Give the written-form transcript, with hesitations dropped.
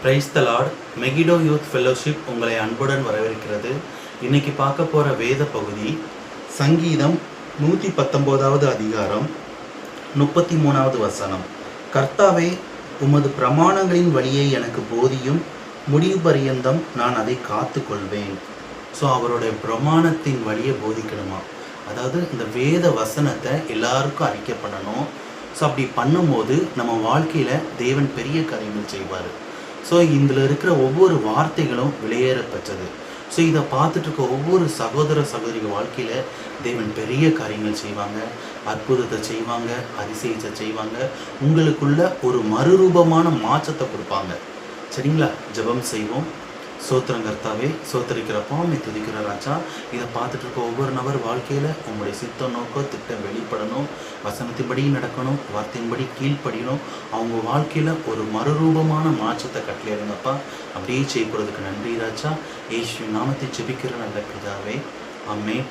Praise the Lord. Megiddo youth fellowship உங்களை அன்புடன் வரவேற்கிறது. இன்னைக்கு பார்க்க போகிற வேத பகுதி சங்கீதம் 119வது அதிகாரம் 33வது வசனம். கர்த்தாவே, உமது பிரமாணங்களின் வழியை எனக்கு போதியும், முடிவு பரியந்தம் நான் அதை காத்து கொள்வேன். ஸோ அவருடைய பிரமாணத்தின் வழியை போதிக்கணுமா, அதாவது இந்த வேத வசனத்தை எல்லாருக்கும் அறிக்கை பண்ணணும். ஸோ அப்படி பண்ணும்போது நம்ம வாழ்க்கையில் தேவன் பெரிய காரியங்கள் செய்வார். ஸோ இதில் இருக்கிற ஒவ்வொரு வார்த்தைகளும் விலையேறப்பெற்றது. ஸோ இதை பார்த்துட்டு இருக்க ஒவ்வொரு சகோதர சகோதரிகள் வாழ்க்கையில் தேவன் பெரிய காரியங்கள் செய்வாங்க, அற்புதத்தை செய்வாங்க, அதிசயத்தை செய்வாங்க, உங்களுக்குள்ள ஒரு மறுரூபமான மாற்றத்தை கொடுப்பாங்க. சரிங்களா? ஜெபம் செய்வோம். சோத்திரம் கர்த்தாவே, சோத்தரிக்கிறப்போ உண்மை துதிக்கிற ராஜா. இதை பார்த்துட்டு இருக்க ஒவ்வொரு நபர் வாழ்க்கையில் உங்களுடைய சித்த நோக்கம் திட்டம் வெளிப்படணும், வசனத்தின்படி நடக்கணும், வார்த்தையின்படி கீழ்ப்படியணும். அவங்க வாழ்க்கையில் ஒரு மறுரூபமான மாற்றத்தை கட்டளையிடுங்கப்பா. அப்படியே செய்யப்படுறதுக்கு நன்றி ராஜா. இயேசுவின் நாமத்தை ஜெபிக்கிற நல்ல பிதாவே, ஆமென்.